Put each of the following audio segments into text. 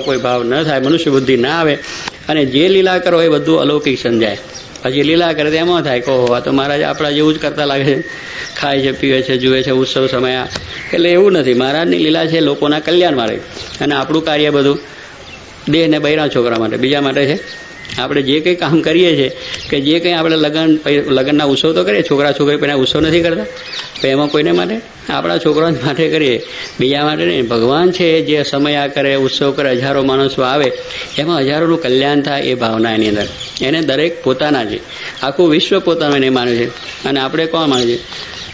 કોઈ ભાવ ન થાય, મનુષ્ય બુદ્ધિ ના આવે અને જે લીલા કરો એ બધું અલૌકિક સમજાય. પછી લીલા કરે તો એમાં થાય કહો આ તો મહારાજ આપણા જેવું જ કરતા લાગે છે, ખાય છે, પીવે છે, જુએ છે, ઉત્સવ સમય. એટલે એવું નથી. મહારાજની લીલા છે લોકોના કલ્યાણ માટે, અને આપણું કાર્ય બધું દેહ ને બૈરા છોકરા માટે, બીજા માટે છે. આપણે જે કંઈ કામ કરીએ છીએ કે જે કંઈ આપણે લગ્નના ઉત્સવ તો કરીએ, છોકરા છોકરી પહેલાં ઉત્સવ નથી કરતા, તો એમાં કોઈને માટે આપણા છોકરા માટે કરીએ, બીજા માટે નહીં. ભગવાન છે જે સમય આ કરે, ઉત્સવ કરે, હજારો માણસો આવે, એમાં હજારોનું કલ્યાણ થાય એ ભાવના એની અંદર. એને દરેક પોતાના છે, આખું વિશ્વ પોતાનું એને માને છે. અને આપણે કોણ માને છે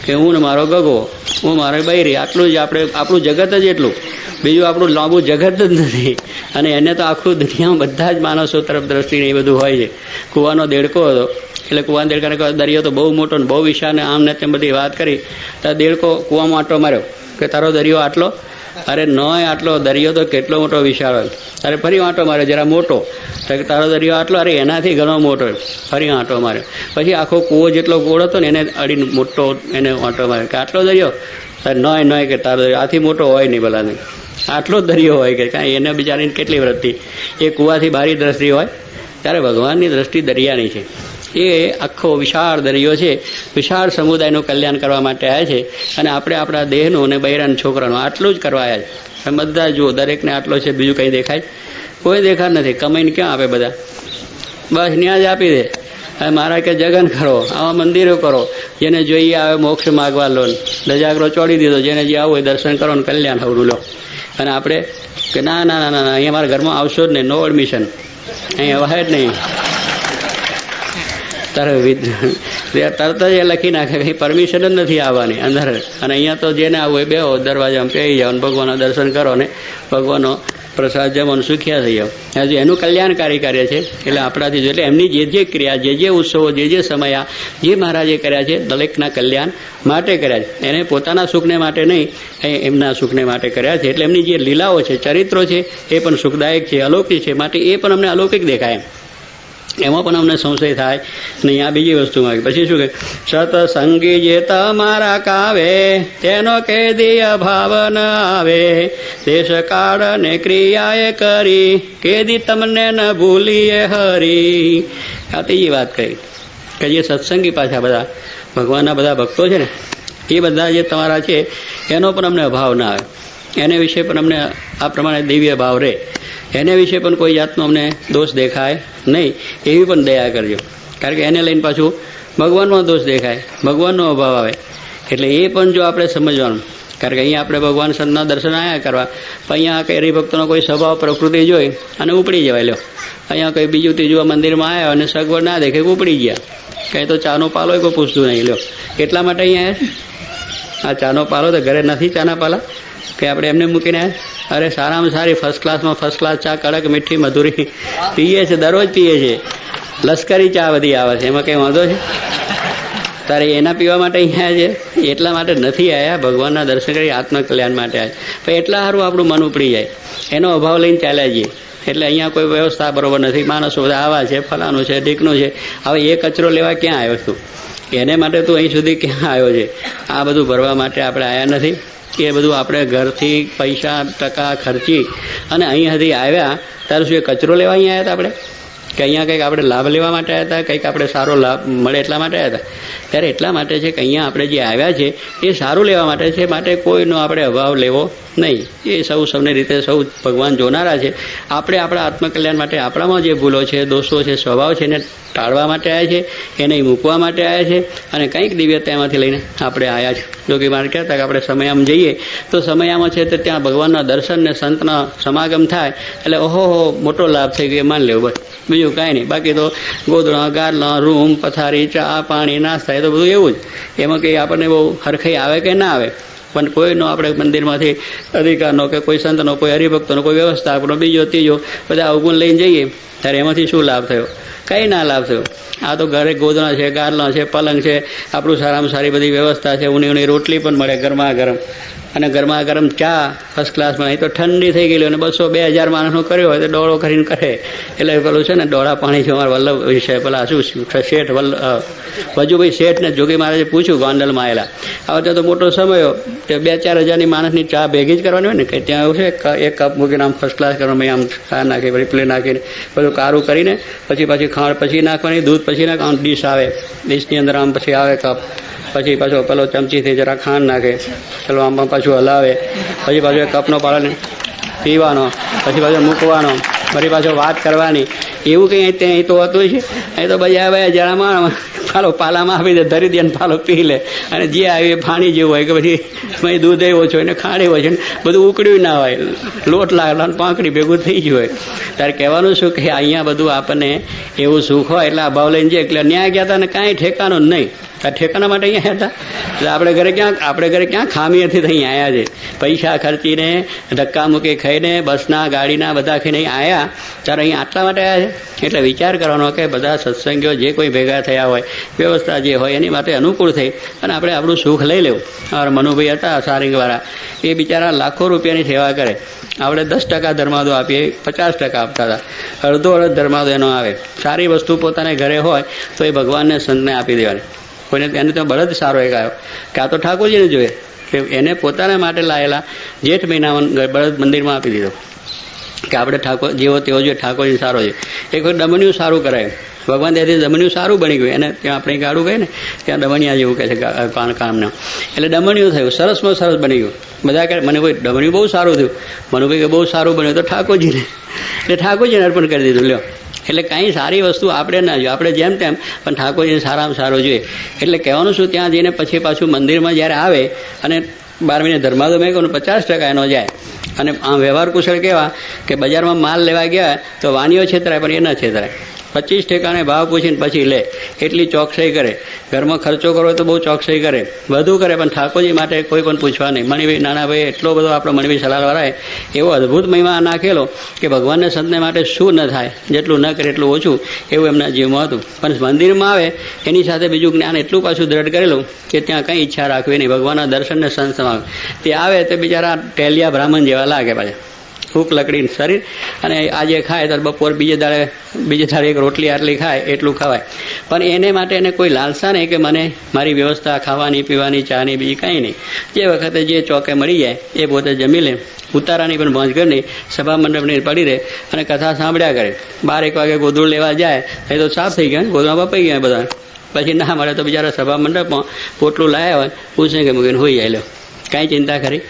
કે હું ને મારો ગગો, હું મારો બૈરી, આટલું જ આપણે, આપણું જગત જ એટલું, બીજું આપણું લાંબુ જગત જ નથી. અને એને તો આખું દુનિયામાં બધા જ માણસો તરફ દ્રષ્ટિને એ બધું હોય છે. કૂવાનો દેડકો હતો, એટલે કૂવાના દેડકાને કહે દરિયો તો બહુ મોટો ને બહુ વિશાળ ને આમ ને તેમ બધી વાત કરી. તો દેડકો કૂવામાં આંટો માર્યો કે તારો દરિયો આટલો? અરે નોય આટલો, દરિયો તો કેટલો મોટો વિશાળ હોય. અરે ફરી આંટો માર્યો જરા મોટો, તો તારો દરિયો આટલો? અરે એનાથી ઘણો મોટો. ફરી આંટો માર્યો. પછી આખો કૂવો જેટલો ગોળ હતો ને એને અડીને મોટો એને આંટો માર્યો કે આટલો દરિયો? નોય નોય કે તારો દરિયો આથી મોટો હોય નહીં ભલા નહીં, આટલો જ દરિયો હોય કે કાંઈ. એને બિચારીને કેટલી વૃત્તિ, એ કૂવાથી બારી દ્રષ્ટિ હોય, ત્યારે ભગવાનની દ્રષ્ટિ દરિયાની છે. એ આખો વિશાળ દરિયો છે, વિશાળ સમુદાયનું કલ્યાણ કરવા માટે આવ્યા છે. અને આપણે આપણા દેહનું અને બૈરાના છોકરાનું આટલું જ કરવા આવ્યા છે. બધા જુઓ, દરેકને આટલો છે, બીજું કંઈ દેખાય? કોઈ દેખાડ નથી. કમાઈને ક્યાં આપે બધા? બસ ન્યા જ આપી દે. હવે મારા કે જગન કરો, આવા મંદિરો કરો, જેને જોઈએ આવે મોક્ષ માગવા લો, ધજાગરો ચોડી દીધો, જેને જે આવું હોય દર્શન કરો ને કલ્યાણ હવડું લો. અને આપણે કે ના ના ના ના અહીંયા મારા ઘરમાં આવશો જ નહીં, નો એડમિશન, અહીંયા અવાય જ નહીં. તરત જ એ લખી નાખે કંઈ પરમિશન જ નથી આવવાની અંદર. અને અહીંયા તો જેને આવવું હોય બેહો, દરવાજામાં પહેરી જાઓ, ભગવાનના દર્શન કરો ને ભગવાનનો પ્રસાદ જમવાનું સુખ્યા થઈ જાઓ. હજુ એનું કલ્યાણકારી કાર્ય છે. એટલે આપણાથી એટલે એમની જે જે ક્રિયા, જે જે ઉત્સવો, જે જે સમયા જે મહારાજે કર્યા છે, દરેકના કલ્યાણ માટે કર્યા છે. એને પોતાના સુખને માટે નહીં, એમના સુખને માટે કર્યા છે. એટલે એમની જે લીલાઓ છે, ચરિત્રો છે, એ પણ સુખદાયક છે, અલૌકિક છે. માટે એ પણ અમને અલૌકિક દેખાય, એમાં પણ અમને સંશય થાય નહીં. આ બીજી વસ્તુમાં પછી શું કે સતસંગી જે તમારા કાવે, તેનો કેદીય ભાવ ન આવે, દેશ કાળ ને ક્રિયાએ કરી, કેદી તમને ન ભૂલીએ હરી. આ ત્રીજી વાત કહી કે જે સત્સંગી પાછા બધા ભગવાનના બધા ભક્તો છે ને, એ બધા જે તમારા છે એનો પણ અમને અભાવ ના આવે, એને વિશે પણ અમને આ પ્રમાણે દિવ્ય ભાવ રહે, એને વિશે પણ કોઈ જાતનો અમને દોષ દેખાય નહીં, એવી પણ દયા કરજો. કારણ કે એને લઈને પાછું ભગવાનનો દોષ દેખાય, ભગવાનનો અભાવ આવે. એટલે એ પણ જો આપણે સમજવાનું. કારણ કે અહીંયા આપણે ભગવાન સંતના દર્શન આવ્યા કરવા, પણ અહીંયા કંઈ હરિભક્તોનો કોઈ સ્વભાવ પ્રકૃતિ જોઈ અને ઉપડી જવાય. લ્યો અહીંયા કંઈ બીજું ત્રીજું મંદિરમાં આવ્યા અને સગવડ ના દેખે ઉપડી ગયા, કંઈ તો ચાનો પાલો કોઈ પૂછતું નહીં. લ્યો એટલા માટે અહીંયા આવ્યા. આ ચાનો પાલો તો ઘરે નથી, ચાના પાલા કે આપણે એમને મૂકીને આવ્યા. અરે સારામાં સારી ફર્સ્ટ ક્લાસ ચા, કડક મીઠી મધુરી પીએ છે, દરરોજ પીએ છે. લશ્કરી ચા બધી આવે છે, એમાં કંઈ વાંધો છે? તારે એના પીવા માટે અહીંયા છે, એટલા માટે નથી આવ્યા. ભગવાનના દર્શન કરી આત્મકલ્યાણ માટે આવ્યા. પણ એટલા સારું આપણું મન ઉપડી જાય, એનો અભાવ લઈને ચાલ્યા જઈએ. એટલે અહીંયા કોઈ વ્યવસ્થા બરોબર નથી, માણસો બધા આવા છે, ફલાનું છે, ઢીકનું છે. હવે એ કચરો લેવા ક્યાં આવ્યો તું? એને માટે તું અહીં સુધી ક્યાં આવ્યો છે? આ બધું ભરવા માટે આપણે આવ્યા નથી. એ બધું આપણે ઘરથી પૈસા ટકા ખર્ચી અને અહીં સુધી આવ્યા, ત્યારે શું એ કચરો લેવા અહીંયા આવ્યા હતા આપણે? કે અહીંયા કંઈક આપણે લાભ લેવા માટે આવ્યા હતા, કંઈક આપણે સારો લાભ મળે એટલા માટે આવ્યા હતા? ત્યારે એટલા માટે છે કે અહીંયા આપણે જે આવ્યા છે એ સારું લેવા માટે છે. માટે કોઈનો આપણે અભાવ લેવો નહીં. એ સૌને રીતે સૌ ભગવાન જોનારા છે. આપણે આપણા આત્મકલ્યાણ માટે આપણામાં જે ભૂલો છે, દોષો છે, સ્વભાવ છે, એને ટાળવા માટે આવ્યા છે, એને મૂકવા માટે આવ્યા છે. અને કંઈક દિવ્યતા એમાંથી લઈને આપણે આવ્યા છે. જો કે મારે કહેતા કે આપણે સમયામાં જઈએ તો સમયામાં છે તો ત્યાં ભગવાનના દર્શન ને સંતના સમાગમ થાય એટલે ઓહો મોટો લાભ થઈ ગયો માની લેવું. બસ બીજું કાંઈ નહીં. બાકી તો ગોદડા, ગાદલા, રૂમ, પથારી, ચા, પાણી, નાસ્તા, એ તો બધું એવું જ. એમાં કંઈ આપણને બહુ હરખાઈ આવે કે ના આવે, પણ કોઈનો આપણે મંદિરમાંથી અધિકારનો કે કોઈ સંતનો, કોઈ હરિભક્તોનો, કોઈ વ્યવસ્થાપનો, બીજો ત્રીજો બધા અવગુણ લઈને જઈએ ત્યારે એમાંથી શું લાભ થયો? કંઈ ના લાભ થયો. આ તો ઘરે ગોદણા છે, ગારલા છે, પલંગ છે, આપણું સારામાં સારી બધી વ્યવસ્થા છે, ઊની રોટલી પણ મળે ગરમા ગરમ, અને ગરમા ગરમ ચા ફર્સ્ટ ક્લાસમાં. અહીં તો ઠંડી થઈ ગયેલી અને 200-2000 માણસનો કર્યો હોય તો ડોળો કરીને કરે. એટલે પેલું છે ને ડોળા પાણી છે અમારા વલ્લભ છે, પેલા શું શેઠ વજુભાઈ શેઠને જોગી મહારાજે પૂછ્યું ગોંડલમાં આવેલા, આ વખતે તો મોટો સમય તે 2-4 હજારની માણસની ચા ભેગી જ કરવાની હોય ને, કે ત્યાં એવું છે એક કપ મૂકીને આમ ફર્સ્ટ ક્લાસ કરવાનું, આમ ખાંડ નાખી પછી પ્લેન નાખીને બધું કારું કરીને પછી ખાંડ પછી નાખવાની, દૂધ પછી નાખવાનું, ડીશ આવે, ડીશની અંદર આમ પછી આવે કપ, પછી પાછો પેલો ચમચીથી જરા ખાંડ નાખે, પેલો આમ પાછું હલાવે, પછી પાછો કપનો પાડો પીવાનો, પછી પાછો મૂકવાનો, ફરી પાછો વાત કરવાની. એવું કંઈ ત્યાં તો હોતું છે. અહીં તો બધા જણામાં ફાલો પાલામાં આપી દે, ધરી દે ને ફાલો પી લે, અને જે આવી પાણી જેવું હોય કે પછી દૂધ એવો છે ને ખાંડ એવો છે ને બધું ઉકળ્યું ના હોય, લોટ લાગેલા પાંખડી ભેગું થઈ ગયું હોય. ત્યારે કહેવાનું શું કે અહીંયા બધું આપણને એવું સુખ હોય એટલે આ ભાવ લઈને જાય. એટલે ન્યાય ગયા હતા ને કાંઈ ઠેકાનું જ નહીં. ઠેકાના માટે અહીંયા હતા. એટલે આપણે ઘરે ક્યાં ખામી હતી, અહીંયા આવ્યા છે. પૈસા ખર્ચીને ધક્કા મૂકી ખાઈને બસના ગાડીના બધા ખાઈને આવ્યા, ત્યારે અહીંયા આટલા માટે આવ્યા છે. એટલે વિચાર કરવાનો કે બધા સત્સંગીઓ જે કોઈ ભેગા થયા હોય, વ્યવસ્થા જે હોય એની માટે અનુકૂળ થઈ અને આપણે આપણું સુખ લઈ લેવું. અમારા મનુભાઈ હતા સારિંગવાળા, એ બિચારા લાખો રૂપિયાની સેવા કરે. આપણે 10% ધર્માદો આપીએ, 50% આપતા હતા. અડધો ધર્માદો એનો આવે. સારી વસ્તુ પોતાને ઘરે હોય તો એ ભગવાનને સંતને આપી દેવાની. કોઈને એને તો બળદ સારો એક આવ્યો કે આ તો ઠાકોરજીને જોઈએ, એને પોતાના માટે લાયેલા જેઠ મહિનામાં બળદ મંદિરમાં આપી દીધો કે આપણે ઠાકોર જેવો તેવો જોઈએ, ઠાકોરજી સારો છે. એક વખત દમણિયું સારું કરાય, ભગવાન ત્યાંથી દમણિયું સારું બની ગયું. એને ત્યાં આપણે ગાડું ગઈ ને ત્યાં દમણિયા જેવું કહે છે કામના, એટલે દમણિયું થયું, સરસમાં સરસ બની ગયું. બધા કહે મને કોઈ દમણિયું બહુ સારું થયું, મને કોઈ કે બહુ સારું બન્યું તો ઠાકોરજીને, એટલે ઠાકોરજીને અર્પણ કરી દીધું. લ્યો, એટલે કાંઈ સારી વસ્તુ આપણે ના જોઈએ, આપણે જેમ તેમ, પણ ઠાકોરજીને સારામાં સારો જોઈએ. એટલે કહેવાનું શું, ત્યાં જઈને પછી પાછું મંદિરમાં જ્યારે આવે અને 12 મહિને ધર્માદો મેં કહું 50% એનો જાય. અને આમ વ્યવહાર કુશળ કેવા કે બજારમાં માલ લેવા ગયા તો વાણીઓ છેતરાય પણ એ ન છેતરાય. 25 ઠેકાણે ભાવ પૂછીને પછી લે, એટલી ચોકસાઈ કરે. ઘરમાં ખર્ચો કરવો તો બહુ ચોકસાઈ કરે, બધું કરે, પણ ઠાકોરજી માટે કોઈ પણ પૂછવા નહીં. મણિભાઈ નાના ભાઈ એટલો બધો આપણો મણિભાઈ સલાહવાળાએ એવો અદ્ભુત મહિમા નાખેલો કે ભગવાનને સંતને માટે શું ન થાય, જેટલું ન કરે એટલું ઓછું, એવું એમના જીવમાં હતું. પણ મંદિરમાં આવે એની સાથે બીજું જ્ઞાન એટલું પાછું દ્રઢ કરેલું કે ત્યાં કંઈ ઈચ્છા રાખવી નહીં, ભગવાનના દર્શનને સંત સમાવે. તે આવે તે બિચારા ટેલિયા બ્રાહ્મણ જેવા લાગે પાછા, ફૂક લકડીને શરીર, અને આજે ખાય તો બપોર બીજે દાડે એક રોટલી આટલી ખાય એટલું ખવાય. પણ એને માટે એને કોઈ લાલસા નહીં કે મને મારી વ્યવસ્થા ખાવાની પીવાની ચાની બીજી કંઈ નહીં. જે વખતે જે ચોકે મળી જાય એ પોતે જમી લે, ઉતારાની પણ મોજ કરી, સભા મંડપની પડી રહે અને કથા સાંભળ્યા કરે. 12-1 વાગે ગોદડું લેવા જાય એ તો સાફ થઈ ગયા, ગોદડામાં પપઈ ગયા બધા. પછી ના મળે તો બિચારા સભા મંડપમાં પોટલું લાયા હોય, પૂછે કે મૂકીને હોઈ જાય. લો, કાંઈ ચિંતા કરી,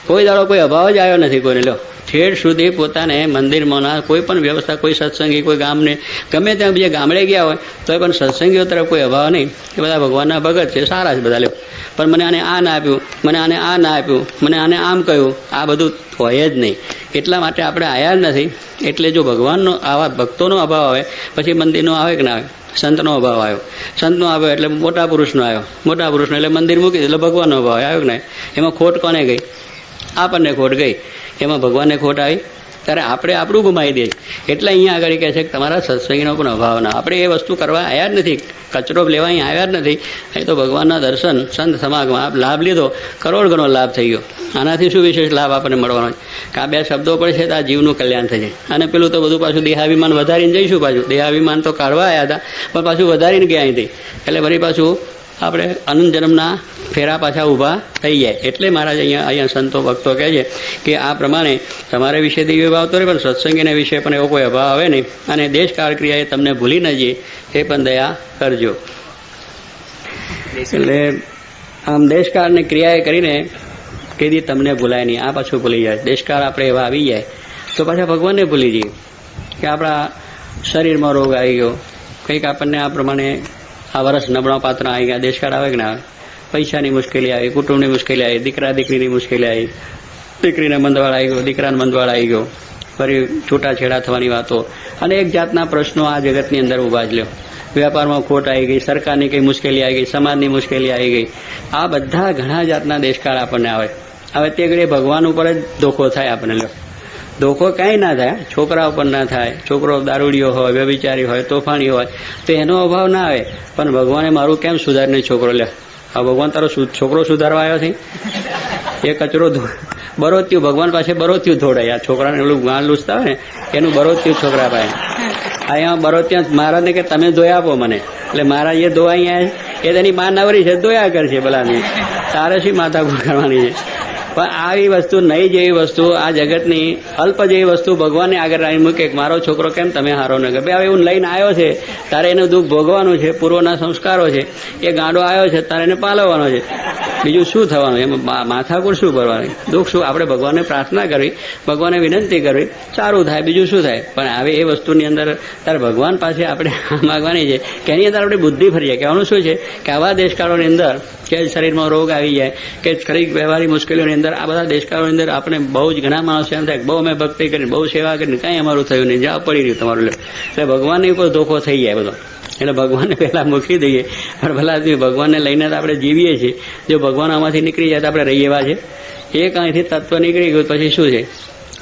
કોઈ દાડો કોઈ અભાવ જ આવ્યો નથી કોઈને. લો, ઠેર સુધી પોતાને મંદિરમાં કોઈ પણ વ્યવસ્થા, કોઈ સત્સંગી કોઈ ગામને ગમે ત્યાં બીજા ગામડે ગયા હોય તો પણ સત્સંગીઓ તરફ કોઈ અભાવ નહીં. એ બધા ભગવાનના ભગત છે, સારા છે બધા. લો, પણ મને આને આ ના આપ્યું, મને આને આ ના આપ્યું, મને આને આમ કહ્યું, આ બધું હોય જ નહીં. એટલા માટે આપણે આવ્યા જ નથી. એટલે જો ભગવાનનો આવા ભક્તોનો અભાવ આવે પછી મંદિરનો આવે કે ના આવે. સંતનો અભાવ આવ્યો, સંતનો આવ્યો એટલે મોટા પુરુષનો આવ્યો, મોટા પુરુષનો એટલે મંદિર મૂકી એટલે ભગવાનનો અભાવ આવ્યો કે ના. એમાં ખોટ કોને ગઈ? આપણને ખોટ ગઈ. એમાં ભગવાનને ખોટ આવી ત્યારે આપણે આપણું ગુમાવી દઈએ. એટલે અહીંયા આગળ કહે છે કે તમારા સત્સંગીનો પણ અભાવ ના. આપણે એ વસ્તુ કરવા આવ્યા જ નથી, કચરો લેવા અહીં આવ્યા જ નથી. અહીં તો ભગવાનના દર્શન, સંત સમાગમાં લાભ લીધો, કરોડ ગણો લાભ થઈ ગયો. આનાથી શું વિશેષ લાભ આપણને મળવાનો છે કે આ 2 શબ્દો પડશે તો આ જીવનું કલ્યાણ થશે. અને પેલું તો બધું પાછું દેહાભિમાન વધારીને જઈશું. પાછું દેહાભિમાન તો કાઢવા આવ્યા હતા પણ પાછું વધારીને ગયા અહીંથી. એટલે ફરી પાછું આપણે અનંત જન્મના ફેરા પાછા ઊભા થઈ જાય. એટલે મહારાજ અહીંયા સંતો ભક્તો કહે છે કે આ પ્રમાણે તમારે વિશે દિવ્ય ભાવ તો રહે પણ સત્સંગીના વિશે પણ એવો કોઈ અભાવ આવે નહીં. અને દેશકાળ ક્રિયાએ તમને ભૂલી ન જઈએ એ પણ દયા કરજો. એટલે આમ દેશકાળની ક્રિયાએ કરીને કીધી તમને ભૂલાય નહીં, આ પાછું ભૂલી જાય. દેશકાળ આપણે એવા આવી જાય તો પાછા ભગવાનને ભૂલી જઈએ કે આપણા શરીરમાં રોગ આવી ગયો, કંઈક આપણને આ પ્રમાણે આ વર્ષ નબળા પાત્ર આવી ગયા. દેશકાળ આવે કે ના આવે? પૈસાની મુશ્કેલી આવી, કુટુંબની મુશ્કેલી આવી, દીકરા દીકરીની મુશ્કેલી આવી, દીકરીને મંદવાળ આવી ગયો, દીકરાને મંદવાળ આવી ગયો, ફરી છૂટાછેડા થવાની વાતો, અને એક જાતના પ્રશ્નો આ જગતની અંદર ઊભા જ લ્યો. વ્યાપારમાં ખોટ આવી ગઈ, સરકારની કંઈ મુશ્કેલી આવી ગઈ, સમાજની મુશ્કેલી આવી ગઈ. આ બધા ઘણા જાતના દેશકાળ આપણને આવે. હવે તે ઘડીએ ભગવાન ઉપર જ ધોખો થાય આપણને. લ્યો, ધોકો કાંઈ ના થાય, છોકરાઓ પણ ના થાય. છોકરો દારૂડિયો હોય, વ્યભિચારી હોય, તોફાની હોય તો એનો અભાવ ના આવે. પણ ભગવાને મારું કેમ સુધારીને છોકરો લે? આ ભગવાન તારો છોકરો સુધારવા આવ્યો છે? એ કચરો બરોત્યું ભગવાન પાસે બરોત્યું ધોડાય. આ છોકરાને એટલું ગાળ લૂછતા હોય ને એનું બરોત્યું છોકરા પાસે. અહીંયા બરોત્યા મહારાજને કે તમે ધોયા આપો મને, એટલે મહારાજ એ ધોવા અહીંયા એ તેની બા નવરી છે, ધોયા કરશે ભલાની. તારે શી માથાકૂટ કરવાની છે? પણ આવી વસ્તુ નહીં, જેવી વસ્તુ આ જગતની અલ્પ જેવી વસ્તુ ભગવાનને આગળ રાખી મૂકે કે મારો છોકરો કેમ તમે હારો ન કરે. હવે એવું લઈને આવ્યો છે, તારે એનું દુઃખ ભોગવાનું છે, પૂર્વના સંસ્કારો છે, એ ગાંડો આવ્યો છે, તારે એને પાલવવાનો છે. બીજું શું થવાનું? એમ માથાકૂટ શું કરવાની? દુઃખ શું? આપણે ભગવાનને પ્રાર્થના કરવી, ભગવાનને વિનંતી કરવી, સારું થાય, બીજું શું થાય? પણ હવે એ વસ્તુની અંદર તારે ભગવાન પાસે આપણે માગવાની છે કે એની અંદર આપણી બુદ્ધિ ફરી જાય. કહેવાનું શું છે કે આવા દેશકાળોની અંદર કે શરીરમાં રોગ આવી જાય કે ખરી વ્યવહારિક મુશ્કેલીઓની અંદર આ બધા દેશકાળોની અંદર આપણે બહુ જ ઘણા માણસો એમ થાય બહુ અમે ભક્તિ કરીને બહુ સેવા કરીને કાંઈ અમારું થયું નહીં, જ્યાં પડી રહ્યું તમારું. એટલે ભગવાનની ઉપર ધોખો થઈ જાય બધો. એટલે ભગવાનને પહેલાં મૂકી દઈએ. પણ ભલા ભગવાનને લઈને તો આપણે જીવીએ છીએ. જો ભગવાન આમાંથી નીકળી જાય તો આપણે રહીએ એવા છે? એક અહીંથી તત્વ નીકળી ગયું પછી શું છે?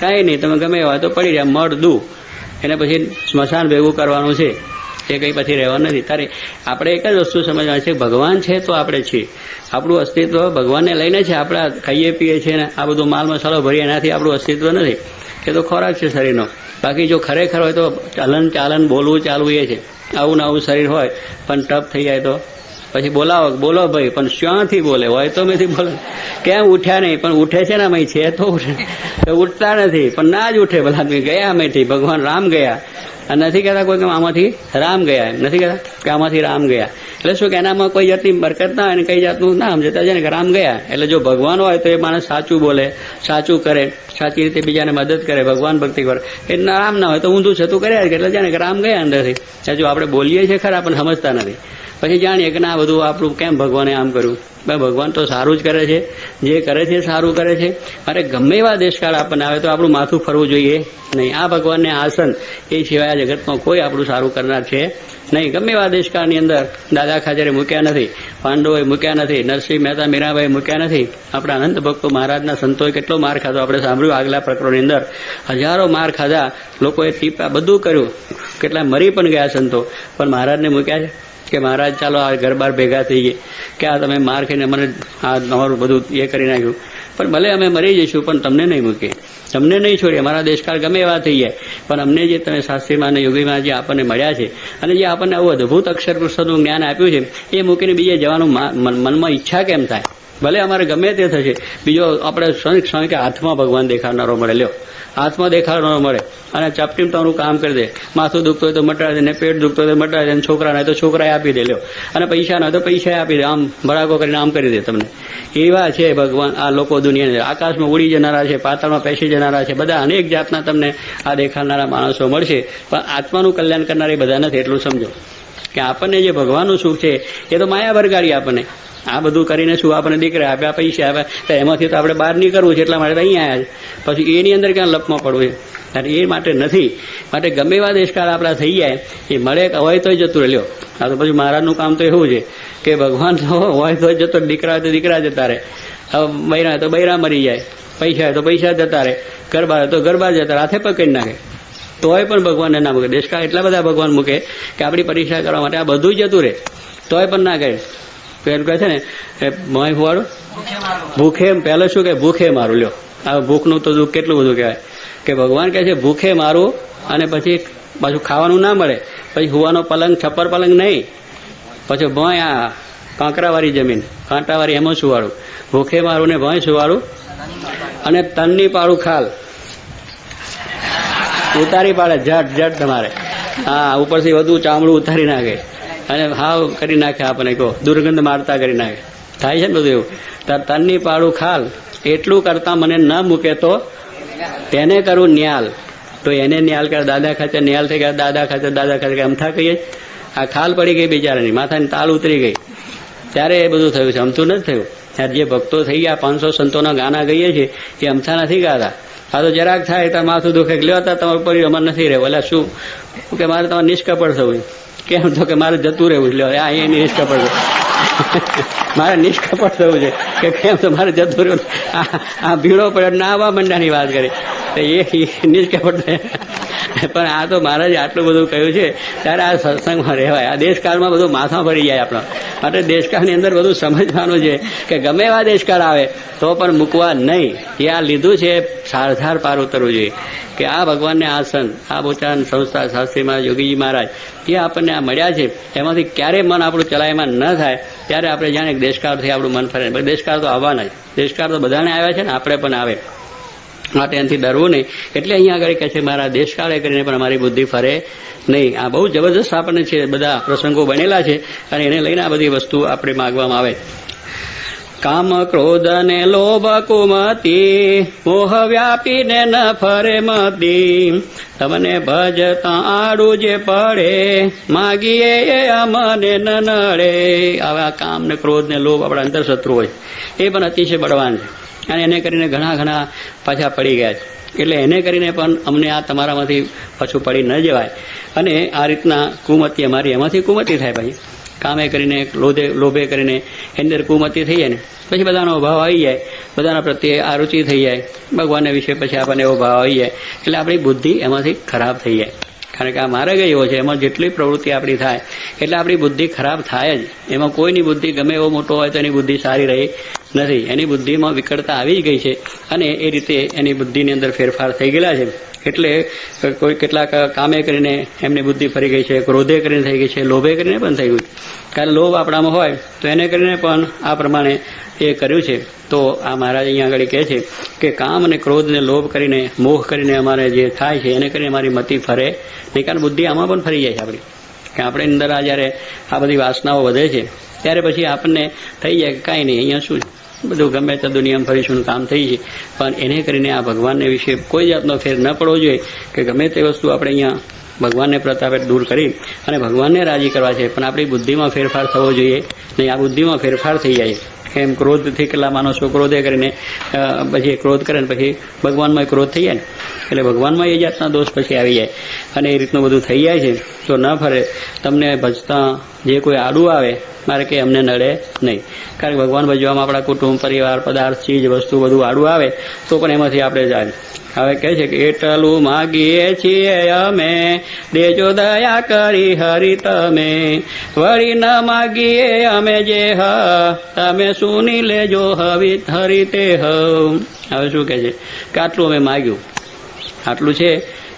કાંઈ નહીં. તમે ગમે એવા તો પડી રહ્યા મળદું, એને પછી સ્મશાન ભેગું કરવાનું છે. એ કંઈ પછી રહેવાનું નથી. તારે આપણે એક જ વસ્તુ સમજવાની છે, ભગવાન છે તો આપણે છીએ. આપણું અસ્તિત્વ ભગવાનને લઈને છે. આપણે ખાઈએ પીએ છીએ ને આ બધું માલ મસાલો ભરીએ, એનાથી આપણું અસ્તિત્વ નથી. એ તો ખોરાક છે શરીરનો. બાકી જો ખરેખર હોય તો ચલન ચાલન બોલવું ચાલવું એ છે. આવું ને આવું શરીર હોય પણ ટપ થઈ જાય તો પછી બોલો ભાઈ, પણ શ્યાંથી બોલે? હોય તો મેથી બોલે. કેમ ઉઠ્યા નહીં? પણ ઉઠે છે ને અમે છે તો ઉઠતા નથી. પણ ના જ ઉઠે. ભલા ગયા અમેથી ભગવાન રામ ગયા. અને નથી કહેતા કોઈ કે આમાંથી રામ ગયા, એમ નથી કહેતા કે આમાંથી રામ ગયા. એટલે શું કે એનામાં કોઈ જાતની બરકત ના હોય ને કઈ જાતનું ના સમજતા છે ને કે રામ ગયા. એટલે જો ભગવાન હોય તો એ માણસ સાચું બોલે, સાચું કરે, સાચી રીતે બીજાને મદદ કરે, ભગવાન ભક્તિ કરે. એ રામ ના હોય તો ઊંધું છતું કર્યા જ. એટલે જાણે કે રામ ગયા અંદરથી. જો આપણે બોલીએ છીએ ખરા પણ સમજતા નથી. પછી જાણીએ કે ના બધું આપણું કેમ ભગવાને આમ કર્યું. ભગવાન તો સારું જ કરે છે, જે કરે છે સારું કરે છે. અરે ગમે એવા દેશકાળ આપણને આવે તો આપણું માથું ફરવું જોઈએ નહીં. આ ભગવાનને આસન એ સિવાય જગતમાં કોઈ આપણું સારું કરનાર છે નહીં. ગમે એવા દેશકાળની અંદર દાદા ખાચરે મૂક્યા નથી, પાંડવોએ મૂક્યા નથી, નરસિંહ મહેતા મીરાબાઈ મૂક્યા નથી. આપણા અનંત ભક્તો મહારાજના સંતોએ કેટલો માર ખાધો આપણે સાંભળ્યું આગલા પ્રકરણની અંદર. હજારો માર ખાધા, લોકોએ ટીપા બધું કર્યું, કેટલા મરી પણ ગયા સંતો, પણ મહારાજને મૂક્યા છે કે મહારાજ ચાલો આ ઘર બાર ભેગા થઈ ગઈ કે આ તમે માર ખાઈને મને આ તમારું બધું એ કરી નાખ્યું. પણ ભલે અમે મરી જઈશું પણ તમને નહીં મૂકીએ, તમને નહીં છોડીએ. અમારા દેશકાળ ગમે એવા થઈ જાય પણ અમને જે તમે શાસ્ત્રીમાં અને યોગીમાં જે આપણને મળ્યા છે અને જે આપણને આવું અદભુત અક્ષર પુરુષોનું જ્ઞાન આપ્યું છે એ મૂકીને બીજે જવાનું મનમાં ઈચ્છા કેમ થાય? ભલે અમારે ગમે તે થશે. બીજો આપણે સ્વામી કે હાથમાં ભગવાન દેખાડનારો મળે. લ્યો, હાથમાં દેખાડનારો મળે અને ચપટીમ તમારું કામ કરી દે. માથું દુખતું હોય તો મટાડી દે, ને પેટ દુખતું હોય તો મટાડી દે, છોકરાને હોય તો છોકરાએ આપી દે. લ્યો, અને પૈસા ન હોય તો પૈસા આપી દે. આમ ભડાકો કરીને આમ કરી દે તમને. એવા છે ભગવાન આ લોકો દુનિયાની. આકાશમાં ઉડી જનારા છે, પાતાળમાં પેસી જનારા છે, બધા અનેક જાતના તમને આ દેખાડનારા માણસો મળશે. પણ આત્માનું કલ્યાણ કરનાર એ બધા નથી. એટલું સમજો કે આપણને જે ભગવાનનું સુખ છે એ તો માયા વરગાડી આપણને. આ બધું કરીને શું આપણને દીકરા આપ્યા, પૈસા આપ્યા, તો એમાંથી તો આપણે બહાર નીકળવું છે. એટલા માટે અહીંયા આવ્યા છે. પછી એની અંદર ક્યાં લપમાં પડવું છે? અને એ માટે નથી. માટે ગમે એવા દેશકાળ આપણા થઈ જાય એ મળે હોય તો જતું રહે. લ્યો, આ તો પછી મહારાજનું કામ તો એવું છે કે ભગવાન તો હોય તો જતો, દીકરા હોય તો દીકરા જતા રહે, હવે બૈરા હોય તો બૈરા મરી જાય, પૈસા હોય તો પૈસા જતા રહે, ગરબા હોય તો ગરબા જતા રહે, હાથે પકડી નાખે. તોય પણ ભગવાનને ના મૂકે. દેશકાળ એટલા બધા ભગવાન મૂકે કે આપણી પરીક્ષા કરવા માટે આ બધું જતું રહે તોય પણ ના કહે. પેલું કહે છે ને મોય ફુવાડું ભૂખે, પહેલો શું કે ભૂખે મારું. લ્યો, આ ભૂખનું તો દુઃખ કેટલું બધું કહેવાય કે ભગવાન કહે છે ભૂખે મારું, અને પછી પાછું ખાવાનું ના મળે, પછી હુવાનો પલંગ, છપ્પર પલંગ નહીં, પછી ભોય આ કાંકરાવાળી જમીન, કાંટાવાળી એમાં સુવાળું. ભૂખે મારું ને ભોય સુવાળું, અને તનની પાડું ખાલ ઉતારી પાડે જટ જટ તમારે. હા, ઉપરથી વધુ ચામડું ઉતારી નાખે અને હાવ કરી નાખે, આપણને કહો દુર્ગંધ મારતા કરી નાખે. થાય છે ને બધું એવું. તનની પાડું ખાલ, એટલું કરતા મને ન મૂકે તો તેને કરું ન્યાલ. તો એને ન્યાલ કરે. દાદા ખાતે ન્યાલ થઈ ગયા, દાદા ખાતે અમથા કહીએ. આ ખાલ પડી ગઈ બિચારાની, માથાની તાલ ઉતરી ગઈ, ત્યારે એ બધું થયું છે. અમથું નથી થયું. ત્યારે જે ભક્તો થઈ ગયા 500 સંતોના ગાના ગઈએ છીએ એ અમથા નથી ગાતા. આ તો જરાક થાય ત્યાં માથું દુખે, લ્યો હતા તમારું પર અમારે નથી રહેવું. એટલે શું કે મારે તમારે નિષ્કપટ થવું. કેમ તો કે મારે જતું રહેવું. લ્યો, આ એ નિષ્કપટ મારે નિષ્કપટ થવું છે કે કેમ તો મારે જતું રહેવું. આ ભીડો પડે ના આવવા મંડાની વાત કરી. એ નિષ્કપટ. પણ આ તો મહારાજે આટલું બધું કહ્યું છે ત્યારે આ સત્સંગમાં રહેવાય. આ દેશકાળમાં બધું માથા ભરી જાય આપણા માટે. દેશકાળની અંદર બધું સમજવાનું છે કે ગમે એવા દેશકાળ આવે તો પણ મૂકવા નહીં. એ આ લીધું છે સારધાર પાર ઉતરવું જોઈએ કે આ ભગવાનને આ સંત, આ બોચાન સંસ્થા શાસ્ત્રીમાં યોગીજી મહારાજ જે આપણને આ મળ્યા છે એમાંથી ક્યારેય મન આપણું ચલાયમાન ન થાય ત્યારે આપણે જાણે દેશકાળથી આપણું મન ફરે. દેશકાળ તો આવવાના જ, દેશકાળ તો બધાને આવ્યા છે ને, આપણે પણ આવે માટે એનાથી ડરવું નહીં. એટલે અહીંયા આગળ કહે છે મારા દેશકાળે કરીને પણ અમારી બુદ્ધિ ફરે નહીં. આ બહુ જબરદસ્ત આપણને છે, બધા પ્રસંગો બનેલા છે અને એને લઈને આ બધી વસ્તુ આપણે માગવામાં આવે. કામ ક્રોધ ને લોભ કુમતી મોહ વ્યાપીને ન ફરે મતી તમને ભજતા આડું જે પડે માગીએ અમને ન નડે. આવા કામ ને ક્રોધ ને લોભ આપણા અંતર શત્રુ હોય એ પણ અતિશય બળવાન છે અને એને કરીને ઘણા પાછા પડી ગયા છે. એટલે એને કરીને પણ અમને આ તમારામાંથી પાછું પડી ન જવાય. અને આ રીતના કુમતી અમારી એમાંથી કુમતી થાય ભાઈ. કામે કરીને લોભે કરીને એની અંદર કુમતી થઈ જાય ને પછી બધાનો ભાવ આવી જાય, બધાના પ્રત્યે આ રુચિ થઈ જાય, ભગવાનના વિશે પછી આપણને એવો ભાવ આવી જાય એટલે આપણી બુદ્ધિ એમાંથી ખરાબ થઈ જાય. કારણ કે આ માર્ગ એવો છે એમાં જેટલી પ્રવૃત્તિ આપણી થાય એટલે આપણી બુદ્ધિ ખરાબ થાય જ. એમાં કોઈની બુદ્ધિ ગમે એવો મોટો હોય તો એની બુદ્ધિ સારી રહી નથી. એની બુદ્ધિમાં વિકળતા આવી જ ગઈ છે અને એ રીતે એની બુદ્ધિની અંદર ફેરફાર થઈ ગયેલા છે. એટલે કોઈ કેટલાક કામે કરીને એમની બુદ્ધિ ફરી ગઈ છે, ક્રોધે કરીને થઈ ગઈ છે, લોભે કરીને પણ થઈ ગયું. કારણ લોભ આપણામાં હોય તો એને કરીને પણ આ પ્રમાણે એ કર્યું છે. તો આ મહારાજ અહીંયા આગળ કહે છે કે કામ અને ક્રોધ ને લોભ કરીને મોહ કરીને અમારે જે થાય છે એને કરીને અમારી મતિ ફરે નહીં. કારણ બુદ્ધિ આમાં પણ ફરી જાય છે આપણી કે આપણે અંદર આ જ્યારે આ બધી વાસનાઓ વધે છે ત્યારે પછી આપણને થઈ જાય કે કાંઈ નહીં, અહીંયા શું બધું ગમે તે દુનિયામાં ફરીશું કામ થઈ છે. પણ એને કરીને આ ભગવાનને વિશે કોઈ જાતનો ફેર ન પડવો જોઈએ કે ગમે તે વસ્તુ આપણે અહીંયા ભગવાનને પ્રતાપે દૂર કરી અને ભગવાનને રાજી કરવા છે પણ આપણી બુદ્ધિમાં ફેરફાર થવો જોઈએ નહીં. આ બુદ્ધિમાં ફેરફાર થઈ જાય એમ ક્રોધથી કેટલા માણસો ક્રોધે કરીને પછી ક્રોધ કરે ને પછી ભગવાનમાં ક્રોધ થઈ જાય ને એટલે ભગવાનમાં એ જાતના દોષ પછી આવી જાય અને એ રીતનું બધું થઈ જાય છે. તો ન ફરે તમને ભજતા જે કોઈ આડું આવે મારે કે અમને નડે નહીં. કારણ કે ભગવાન ભજવામાં આપણા કુટુંબ, પરિવાર, પદાર્થ, ચીજ, વસ્તુ બધું આડું આવે તો પણ એમાંથી આપણે જાય. હવે કહે છે કે એટલું માગીએ છીએ અમે દેજો દયા કરી હરી તમે, વળી ન માગીએ અમે જે તમે સુની લેજો હરી તે હવે શું કહે છે કે આટલું અમે માગ્યું, આટલું છે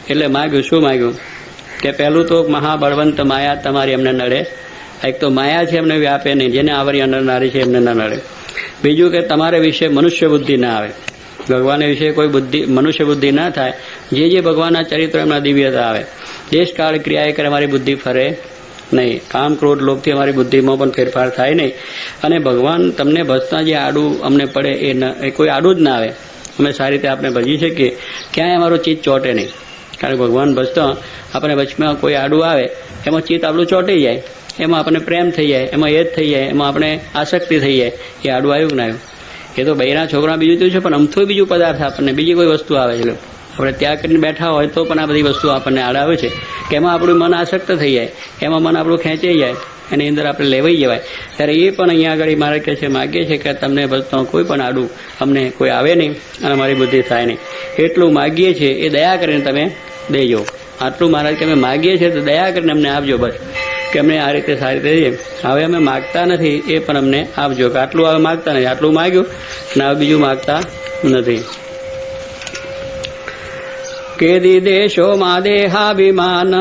એટલે માગ્યું. શું માગ્યું કે પહેલું તો મહાબળવંત માયા તમારી અમને નડે. એક તો માયા છે એમને વ્યાપે નહીં, જેને આવરી અનરનારી છે એમને ન નડે. બીજું કે તમારે વિશે મનુષ્ય બુદ્ધિ ના આવે, ભગવાન વિશે કોઈ બુદ્ધિ મનુષ્ય બુદ્ધિ ના થાય. જે ભગવાનના ચરિત્ર એમના દિવ્યતા આવે, દેશકાળ ક્રિયાએ કરે અમારી બુદ્ધિ ફરે નહીં. કામ ક્રોધ લોભથી અમારી બુદ્ધિમાં પણ ફેરફાર થાય નહીં. અને ભગવાન તમને ભજતા જે આડું અમને પડે એ કોઈ આડું જ ના આવે. અમે સારી રીતે આપણે ભજી શકીએ, ક્યાંય અમારું ચિત્ત ચોટે નહીં. કારણ કે ભગવાન ભજતા આપણે વચમાં કોઈ આડું આવે એમાં ચિત્ત આપણું ચોંટી જાય, એમાં આપણને પ્રેમ થઈ જાય, એમાં એ જ થઈ જાય, એમાં આપણે આસક્તિ થઈ જાય. એ આડું આવ્યું કે ના આવ્યું એ તો બૈરા છોકરા બીજું તો છે પણ અમથું બીજું પદાર્થ આપણને બીજી કોઈ વસ્તુ આવે છે. આપણે ત્યાગ કરીને બેઠા હોય તો પણ આ બધી વસ્તુ આપણને આડાવે છે કે એમાં આપણું મન આસક્ત થઈ જાય, એમાં મન આપણું ખેંચાઈ જાય, એની અંદર આપણે લેવાઈ જવાય. ત્યારે એ પણ અહીંયા આગળ મારે કહે છે માગીએ છીએ કે તમને ભજતો કોઈ પણ આડું અમને કોઈ આવે નહીં અને અમારી બુદ્ધિ થાય નહીં. એટલું માગીએ છીએ એ દયા કરીને તમે દેજો. આટલું મહારાજ કે અમે માગીએ છીએ તો દયા કરીને અમને આપજો. બસ કે અમને આ રીતે સારી રીતે હવે અમે માગતા નથી એ પણ અમને આપજો. કે આટલું હવે માગતા નથી, આટલું માગ્યું ને હવે બીજું માગતા નથી. કેદી દેશોમાં દેહાભિમાન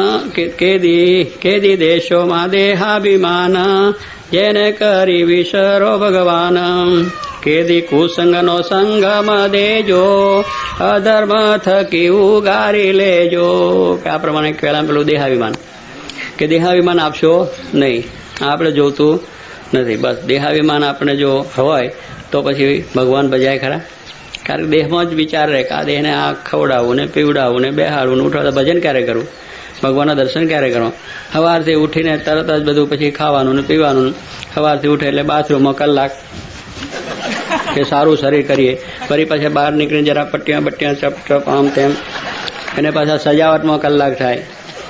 કેદી દેશોમાં દેહાભિમાન જેને કરી વિસરો ભગવાન, કેદી કુસંગનો સંગમ દેજો અધર્મ થકી ઉગારી લેજો. કે આ પ્રમાણે પહેલા પેલું દેહાભિમાન કે દેહાભિમાન આપશો નહીં, આપણે જોતું નથી. બસ દેહાભિમાન આપણે જો હોય તો પછી ભગવાન ભજાય ખરા. કારણ કે દેહમાં જ વિચાર રહે કે આ દેહને આ ખવડાવવું ને પીવડાવવું ને બેહાડવું ને ઉઠાડવું, ભજન ક્યારે કરવું, ભગવાનના દર્શન ક્યારે કરવા. સવારથી ઉઠીને તરત જ બધું પછી ખાવાનું ને પીવાનું, સવારથી ઉઠે એટલે બાથરૂમમાં કલાક કે સારું શરીર કરીએ, ફરી પાછા બહાર નીકળીને જરા પટ્ટિયા બટ્ટિયા ચપ ચપ આમ તેમ, એને પાછા સજાવટમાં કલાક થાય,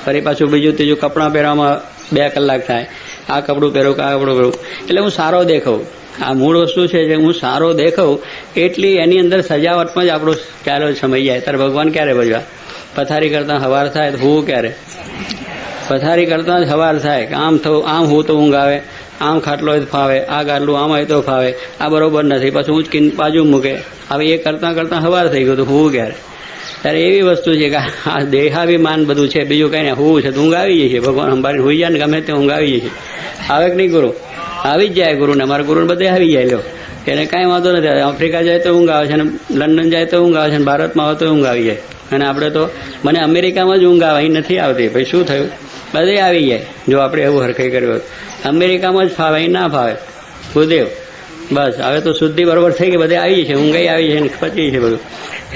ફરી પાછું બીજું ત્રીજું કપડાં પહેરવામાં 2 કલાક થાય. આ કપડું પહેરું કે આ કપડું પહેરું એટલે હું સારો દેખાઉં, આ મૂળ વસ્તુ છે જે હું સારો દેખાઉં એટલી એની અંદર સજાવટમાં જ આપણો ચાલો સમય જાય. ત્યારે ભગવાન ક્યારે ભજવા? પથારી કરતા હવાર થાય તો હું ક્યારે? પથારી કરતા જ હવાર થાય કે આમ થવું, આમ હું તો ઊંઘ આવે, આમ ખાટલો હોય તો ફાવે, આ ગાટલું આમ હોય તો ફાવે, આ બરોબર નથી, પછી ઊંચકીને બાજુ મૂકે. હવે એ કરતાં કરતાં હવાર થઈ ગયું તો હું ક્યારે? ત્યારે એવી વસ્તુ છે કે આ દેહાભિમાન બધું છે, બીજું કઈ ને હું છે તો ઊંઘ આવી જાય છે. ભગવાન અંબારી હોઈ જાય ને ગમે તે ઊંઘ આવી જાય છે. આવે કે નહીં ગુરુ? આવી જ જાય ગુરુને. અમારા ગુરુને બધે આવી જાય. લો એને કાંઈ વાંધો નથી. આફ્રિકા જાય તો ઊંઘ આવે છે, ને લંડન જાય તો ઊંઘ આવે છે, ને ભારતમાં આવે તો ઊંઘ આવી જાય. અને આપણે તો મને અમેરિકામાં જ ઊંઘ આવે, અહીં નથી આવતી. ભાઈ શું થયું? બધે આવી જાય. જો આપણે એવું હરખાઈ કર્યું હોત. અમેરિકામાં જ ફાવે, અહીં ના ફાવે. ગુરુદેવ બસ હવે તો શુદ્ધિ બરોબર થઈ ગઈ, બધે આવી છે, ઊંઘાઈ આવી છે, પચી છે બધું.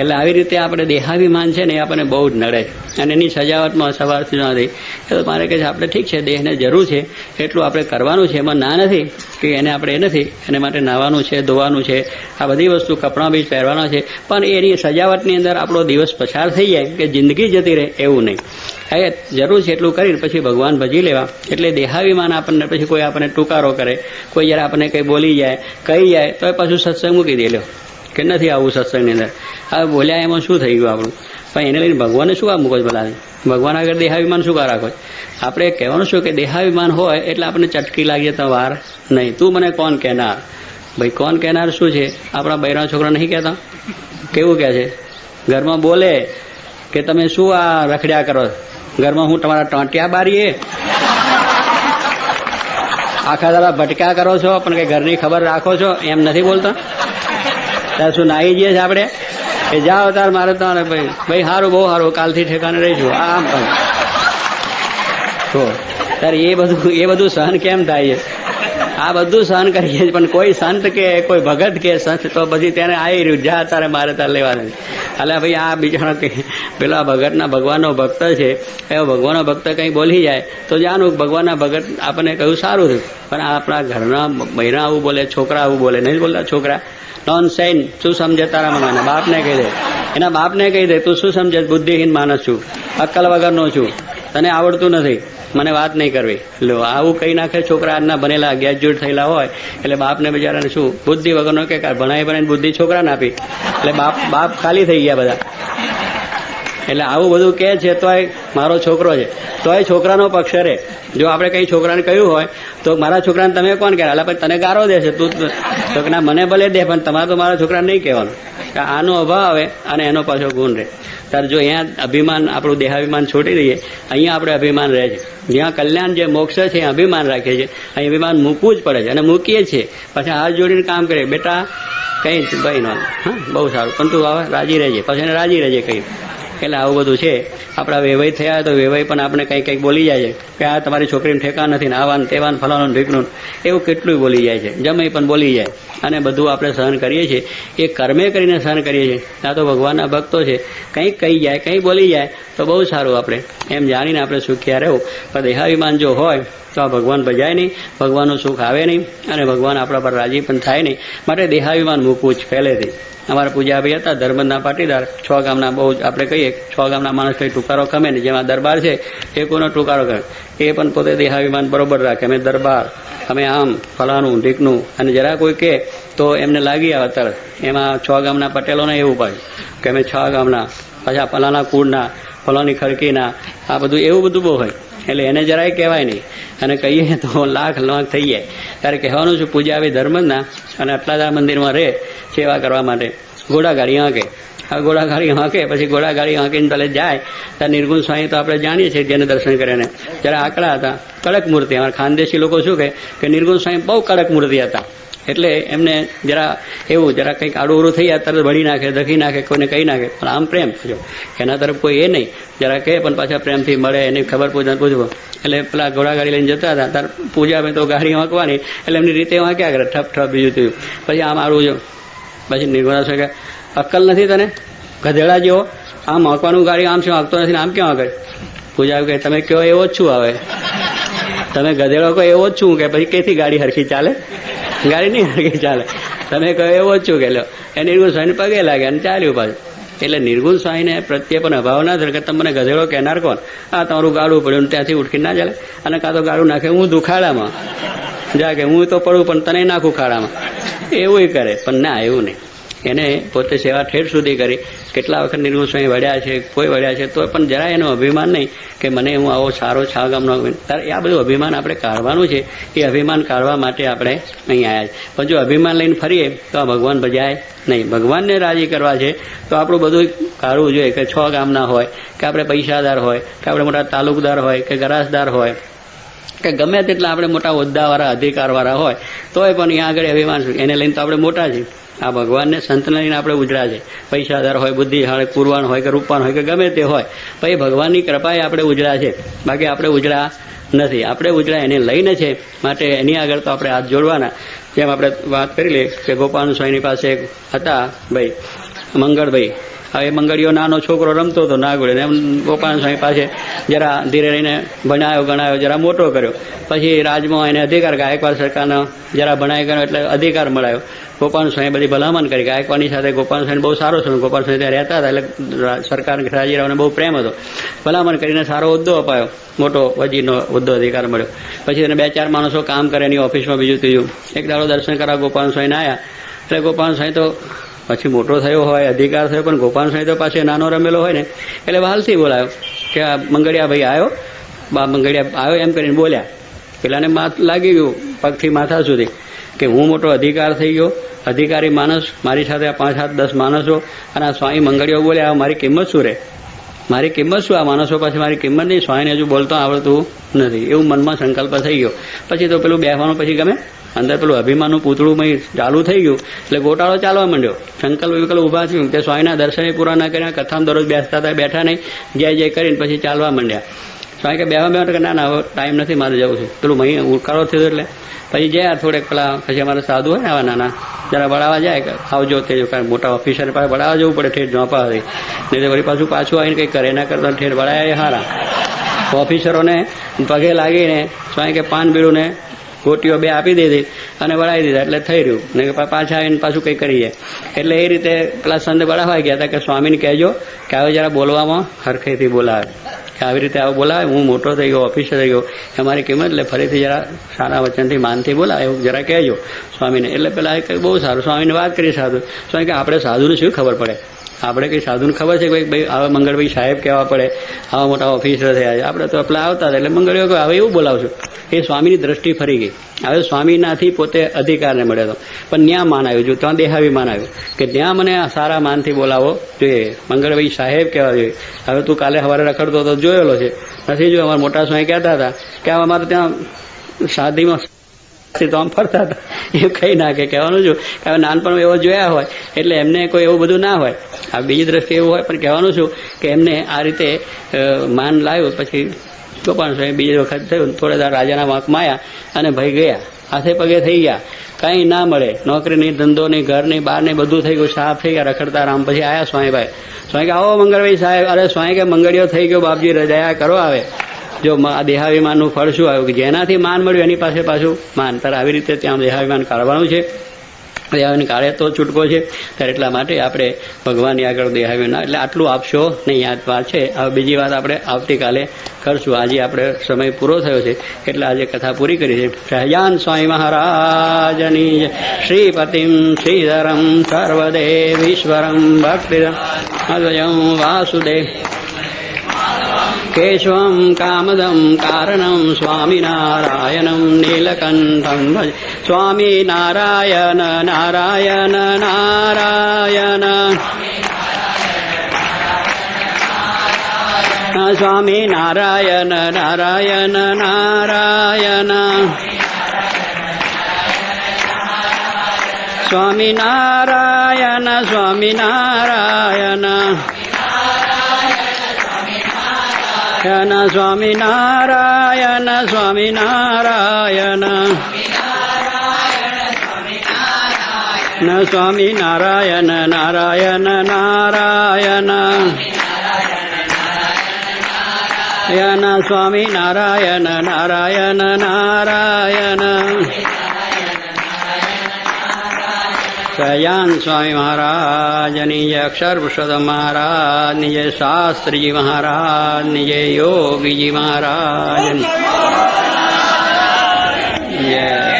એટલે આવી રીતે આપણે દેહાભિમાન છે ને એ આપણને બહુ જ નડે. અને એની સજાવટમાં સવારથી નથી. એ તો મારે કહે છે આપણે ઠીક છે, દેહને જરૂર છે એટલું આપણે કરવાનું છે, એમાં ના નથી કે એને આપણે એ નથી, એને માટે નાહવાનું છે, ધોવાનું છે, આ બધી વસ્તુ કપડાં બી પહેરવાના છે. પણ એની સજાવટની અંદર આપણો દિવસ પસાર થઈ જાય કે જિંદગી જતી રહે એવું નહીં. એ જરૂર છે એટલું કરીને પછી ભગવાન ભજી લેવા. એટલે દેહાભિમાન આપણને પછી કોઈ આપણને ટૂકારો કરે, કોઈ જયારે આપણને કંઈ બોલી જાય, કહી જાય તો એ પાછું સત્સંગ મૂકી દે. લો કે નથી આવું સત્સંગની અંદર. હવે બોલ્યા એમાં શું થઈ ગયું આપણું? પણ એને લઈને ભગવાનને શું આ મૂકો બોલાવે? ભગવાન આગળ દેહાભિમાન શું કા રાખો? આપણે કહેવાનું શું કે દેહાભિમાન હોય એટલે આપણને ચટકી લાગી જતા વાર નહીં. તું મને કોણ કહેનાર? ભાઈ કોણ કહેનાર શું છે? આપણા બૈરા છોકરા નહીં કહેતા? કેવું કહે છે? ઘરમાં બોલે કે તમે શું આ રખડ્યા કરો ઘરમાં, હું તમારા ટોંટિયા બારીએ આખા દાડા ભટક્યા કરો છો પણ કઈ ઘરની ખબર રાખો છો? એમ નથી બોલતા? ત્યારે શું નાહી જઈએ છીએ આપણે કે જાઓ તાર મારે તો ભાઈ સારું, બહુ સારું, કાલથી ઠેકાને રહીશું આમ પણ. તો ત્યારે એ બધું સહન કેમ થાય છે? આ બધું સહન કરીએ છીએ પણ કોઈ સંત કે કોઈ ભગત કે સંત તો પછી તેને આવી રહ્યું, જા તારે મારે તારે લેવાનું. એટલે ભાઈ આ બીજા પેલા ભગતના ભગવાનનો ભક્ત છે, એવો ભગવાનનો ભક્ત કંઈ બોલી જાય તો જાણું ભગવાનના ભગત આપણને કહ્યું સારું થયું. પણ આપણા ઘરના બૈરા આવું બોલે, છોકરા આવું બોલે, નહીં બોલતા છોકરા નોન સેન, શું સમજે તારા મને? બાપને કહી દે, એના બાપને કહી દે તું શું સમજે? બુદ્ધિહીન માણસ છું, અક્કલ વગરનો છું, તને આવડતું નથી, મને વાત નહીં કરવી. લો આવું કહી નાખે છોકરા. આજના ભણેલા ગ્રેજ્યુએટ થયેલા હોય એટલે બાપને બિચારાને શું બુદ્ધિ વગરનો કે ભણાઈ બુદ્ધિ છોકરાને આપી એટલે બાપ ખાલી થઈ ગયા બધા. એટલે આવું બધું કહે છે તોય મારો છોકરો છે, તોય છોકરાનો પક્ષ રહે. જો આપણે કઈ છોકરાને કહ્યું હોય તો મારા છોકરાને તમે કોણ કહેવાય? એટલે પછી તને ગારો દે છે તું તો ના, મને ભલે દે પણ તમારે તો મારા છોકરાને નહીં કહેવાનું. આનો અભાવ આવે અને એનો પાછો ગુણ રહે. ત્યારે જો અહીંયા અભિમાન, આપણું દેહાભિમાન છોડી દઈએ, અહીંયા આપણે અભિમાન રહે છે. જ્યાં કલ્યાણ જે મોક્ષ છે ત્યાં અભિમાન રાખીએ છીએ, અહીં અભિમાન મૂકવું જ પડે છે અને મૂકીએ છીએ. પછી હાથ જોડીને કામ કરીએ, બેટા કંઈ ભાઈ નો, હા બહુ સારું પણ તું હવે રાજી રહેજે, પછી એને રાજી રહેજે કહ્યું. એટલે આવું બધું છે. આપણા વેવાઈ થયા તો વેવાઈ પણ આપણે કંઈક બોલી જાય છે કે આ તમારી છોકરીને ઠેકા નથી ને આવાન તેવાન ફલાણું ઢીકણું એવું કેટલું બોલી જાય છે. જમાઈ પણ બોલી જાય. અને બધું આપણે સહન કરીએ છીએ, એ કર્મે કરીને સહન કરીએ છીએ. આ તો ભગવાનના ભક્તો છે, કંઈક કહી જાય, કંઈ બોલી જાય તો બહુ સારું, આપણે એમ જાણીને આપણે સુખ્યા રહેવું. પણ દેહાભિમાન જો હોય તો આ ભગવાન ભજાય નહીં, ભગવાનનું સુખ આવે નહીં અને ભગવાન આપણા પર રાજી પણ થાય નહીં. માટે દેહાભિમાન મૂકવું જ પહેલેથી. અમારા પૂજાભાઈ હતા ધર્મના પાટીદાર, 6 ગામના, બહુ જ આપણે કહીએ 6 ગામના માણસ કંઈ ટુકારો ખમે ને, જેમાં દરબાર છે એ કોઈનો ટુકારો કરે, એ પણ પોતે દેહાભિમાન બરોબર રાખે. અમે દરબાર, અમે આમ ફલાણું ઢીકનું, અને જરા કોઈ કહે તો એમને લાગી આવે તરત. એમાં 6 ગામના પટેલોને એવું પાડ્યું કે અમે 6 ગામના, પાછા ફલાણા કુળના, ફલાણી ખડકીના, આ બધું એવું બધું બહુ હોય. એટલે એને જરાય કહેવાય નહીં, અને કહીએ તો લાખ થઈ જાય. ત્યારે કહેવાનું છું પૂજાભાઈ ધર્મના અને અટલાદા મંદિરમાં રહે સેવા કરવા માટે. ઘોડાગાડી હાંકે, હવે ઘોડાગાડી હાંકે, પછી ઘોડાગાડી હાંકીને તલે જાય ત્યારે નિર્ગુણ સ્વામી તો આપણે જાણીએ છીએ જેને દર્શન કરીને, જરા આકડા હતા, કડક મૂર્તિ. અમારા ખાનદેશી લોકો શું કહે કે નિર્ગુણ સ્વામી બહુ કડક મૂર્તિ હતા. એટલે એમને જરા એવું જરા કંઈક આડું ઉડું થઈ જાય તરત વળી નાખે, દખી નાખે, કોઈને કહી નાખે. પણ આમ પ્રેમ જો એના તરફ કોઈ એ નહીં, જરા કહે પણ પાછા પ્રેમથી મળે, એની ખબર પૂછવું. એટલે પેલા ઘોડાગાડી લઈને જતા હતા ત્યારે પૂજા તો ગાડી વાંકવાની, એટલે એમની રીતે વાંક્યા કરે ઠપ ઠપ બીજું થયું. પછી આમ આડું જો, પછી નિર્ગુણા છે કે અક્કલ નથી તને ગધેડા જેવો, આમ વાંકવાનું ગાડી આમ શું વાંકતો નથી ને આમ ક્યાં વાંકે? પૂજા કહે તમે કહો એવો જ છું, હવે તમે ગધેડો કહો એવો જ છું કે પછી કેથી ગાડી હરખી ચાલે? ગાડી નહીં હરખી ચાલે. તમે કહો એવો જ છું કે લો. એ નિર્ગુણ સ્વામીને પગે લાગે અને ચાલ્યું પાછું. એટલે નિર્ગુણ સ્વામીને પ્રત્યે પણ અભાવ ના થાય કે તમને ગધેડો કહેનાર કોણ? આ તમારું ગાડું પડ્યું ત્યાંથી ઉઠકી ના ચાલે, અને કાં તો ગાડું નાખે હું દુખાડામાં જા કે હું તો પડું પણ તને નાખું ખાડામાં, એવું કરે. પણ ના, એવું નહીં. એને પોતે સેવા ઠેઠ સુધી કરી. કેટલા વખત નિર્ગુણ સ્વામી વળ્યા છે, કોઈ વળ્યા છે, તો પણ જરા એનું અભિમાન નહીં કે મને હું આવો સારો છા ગામનો. આ બધું અભિમાન આપણે કાઢવાનું છે. એ અભિમાન કાઢવા માટે આપણે અહીં આવ્યા છે. પણ જો અભિમાન લઈને ફરીએ તો આ ભગવાન ભજાય નહીં. ભગવાનને રાજી કરવા છે તો આપણું બધું કાઢવું જોઈએ. કે 6 ગામના હોય, કે આપણે પૈસાદાર હોય, કે આપણે મોટા તાલુકદાર હોય, કે ગરાસદાર હોય, કે ગમે તેટલા આપણે મોટા હોદ્દાવાળા અધિકારવાળા હોય, તોય પણ અહીંયા આગળ અભિમાન એને લઈને તો આપણે મોટા છીએ. આ ભગવાનને સંતને લઈને આપણે ઉજળા છે. પૈસાદાર હોય, બુદ્ધિશાળી, કુરવાન હોય, કે રૂપાન હોય, કે ગમે તે હોય, પછી ભગવાનની કૃપાએ આપણે ઉજળા છે. બાકી આપણે ઉજળા નથી. આપણે ઉજળા એને લઈને છે. માટે એની આગળ તો આપણે હાથ જોડવાના. જેમ આપણે વાત કરી લઈએ કે ગોપાલ સ્વામીની પાસે હતા ભાઈ મંગળભાઈ. હવે મંગળીઓ નાનો છોકરો રમતો હતો નાગોળે, એમ ગોપાલ સ્વામી પાસે જરા ધીરે રહીને ભણાયો ગણાયો, જરા મોટો કર્યો. પછી રાજમાં એને અધિકાર, ગાયકવાડ સરકારનો જરા ભણાઈ ગયો એટલે અધિકાર મળાયો. ગોપાલ સ્વામી બધી ભલામણ કરી. ગાયકવાડની સાથે ગોપાલ સ્વામી બહુ સારો છે. ગોપાલ સ્વામી ત્યાં રહેતા હતા એટલે સરકાર રાજીરાવને બહુ પ્રેમ હતો. ભલામણ કરીને સારો હોદ્દો અપાયો, મોટો વજીરનો હોદ્દો અધિકાર મળ્યો. પછી એને 2-4 માણસો કામ કરે એની ઓફિસમાં, બીજું ત્રીજું. એક દાડો દર્શન કરવા ગોપાલ સ્વામીને આવ્યા. એટલે ગોપાલ સ્વામી તો પછી મોટો થયો હોય, અધિકાર થયો, પણ ગોપાલ સ્વામી તો પાછો નાનો રમેલો હોય ને, એટલે વાલથી બોલાયો કે આ મંગળિયા ભાઈ આવ્યો, બા મંગળિયા આવ્યો એમ કરીને બોલ્યા. પેલાને લાગી ગયું પગથી માથા સુધી કે હું મોટો અધિકાર થઈ ગયો, અધિકારી માણસ, મારી સાથે 5-7-10 માણસો, અને આ સ્વામી મંગળીઓ બોલ્યા, મારી કિંમત શું રહે? મારી કિંમત શું? આ માણસો પાસે મારી કિંમત નહીં. સ્વામીને હજુ બોલતો આવડતું નથી. એવું મનમાં સંકલ્પ થઈ ગયો. પછી તો પેલું બેસવાનું પછી ગમે અંદર પેલું અભિમાનનું પૂતળું ચાલુ થઈ ગયું. એટલે ગોટાળો ચાલવા માંડ્યો. સંકલ્પ વિકલ્પ ઉભા થયું કે સ્વામીના દર્શને પૂરા ના કર્યા, કથામાં દરરોજ બેસતા હતા, બેઠા નહીં, જય કરીને પછી ચાલવા માંડ્યા. સ્વામી કે બેહવા કે ના હવે ટાઈમ નથી, મારે જવું છે. પેલું મહી ઉકાળો થયો એટલે પછી ગયા થોડેક પેલા. પછી અમારા સાધુ હોય ને આવા નાના, જરા બળાવા જાય કે આવજો તે, કારણ મોટા ઓફિસર પાસે બળાવા જવું પડે, ઠેઠ ઝોંપા હતી. નહીં તો વળી પાછું આવીને કંઈ કરે ના કરતા ઠેઠ બળાયા એ સારા. ઓફિસરોને પગે લાગીને સ્વામી કે પાન બીડું ને ગોટીઓ 2 આપી દીધી અને વળાવી દીધા એટલે થઈ રહ્યું. ને પાછા આવીને પાછું કંઈ કરી જાય. એટલે એ રીતે પેલા સંત બળાવા ગયા હતા કે સ્વામીને કહેજો કે હવે જરા બોલવામાં હરખેથી બોલાવે, કે આવી રીતે આવું બોલાવે, હું મોટો થઈ ગયો, ઓફિસર થઈ ગયો, અમારી કિંમત, એટલે ફરીથી જરા સારા વચનથી માનથી બોલાવે એવું જરા કહેજો સ્વામીને. એટલે પેલા કંઈ બહુ સારું સ્વામીને વાત કરી સાધુ. સ્વામી કે આપણે સાધુને શું ખબર પડે? આપણે કંઈ સાધુને ખબર છે કે ભાઈ હવે મંગળભાઈ સાહેબ કહેવા પડે, આવા મોટા ઓફિસર થયા છે. આપણે તો પેલા આવતા હતા એટલે મંગળીઓ હવે એવું બોલાવશું. એ સ્વામીની દ્રષ્ટિ ફરી ગઈ. હવે સ્વામીનાથી પોતે અધિકારને મળ્યો હતો, પણ ત્યાં માન આવ્યું. જો ત્યાં દેહાભિમાન આવ્યું કે ત્યાં મને સારા માનથી બોલાવો જોઈએ, મંગળભાઈ સાહેબ કહેવા જોઈએ. હવે તું કાલે સવારે રખડતો તો જોયેલો છે, નથી જોયો? અમારા મોટા સ્વામી કહેતા હતા કે અમારે ત્યાં શાદીમાં તો આમ ફરતા હતા, એવું કઈ ના કે કહેવાનું છું કે હવે નાનપણ એવો જોયા હોય એટલે એમને કોઈ એવું બધું ના હોય. આ બીજી દ્રષ્ટિએ એવું હોય, પણ કહેવાનું છું કે એમને આ રીતે માન લાવ્યું. પછી ગોપાલ સ્વામી બીજી વખત થયું, થોડા રાજાના વાંકમાં આવ્યા અને ભાઈ ગયા, હાથે પગે થઈ ગયા, કંઈ ના મળે, નોકરી નહીં, ધંધો નહીં, ઘર નહીં, બહાર નહીં, બધું થઈ ગયું, સાફ થઈ ગયા, રખડતા રામ. પછી આવ્યા સ્વામીભાઈ. સ્વામી કે આવો મંગળભાઈ સાહેબ. અરે સ્વામી કે મંગળીઓ થઈ ગયો બાપજી, દયા કરો. આવે જો આ દેહાભિમાનનું ફળ શું આવ્યું કે જેનાથી માન મળ્યું એની પાસે પાછું માન. ત્યારે આવી રીતે ત્યાં દેહાભિમાન કાઢવાનું છે. દેહાભિમાન કાઢે તો છૂટકો છે. ત્યારે એટલા માટે આપણે ભગવાનની આગળ દેહાભિમાન, એટલે આટલું આપશો નહીં. આ વાત છે. હવે બીજી વાત આપણે આવતીકાલે કરશું. આજે આપણે સમય પૂરો થયો છે એટલે આજે કથા પૂરી કરી છે. સહજાન સ્વામી મહારાજની શ્રીપતિમ શ્રીધરમ સર્વદેવીશ્વરમ ભક્તિદમ અદ્વયમ વાસુદેવ કેશવમ કામદમ કારણમ સ્વામિનારાયણમ નીલકંઠમ ભજ. સ્વામિનારાયણ નારાયણ નારાયણ, સ્વામિનારાયણ નારાયણ નારાયણ, સ્વામિનારાયણ સ્વામિનારાયણ, સ્વામિનારાયણ સ્વામિનારાયણ, સ્વામિનારાયણ નારાયણ નારાયણ, સ્વામિનારાયણ નારાયણ નારાયણ. સયાન સ્વામી મહારાજની જય, અક્ષર પુરુષોત્તમ મહારાજની જય, શાસ્ત્રીજી મહારાજની જય, યોગીજી મહારાજની જય.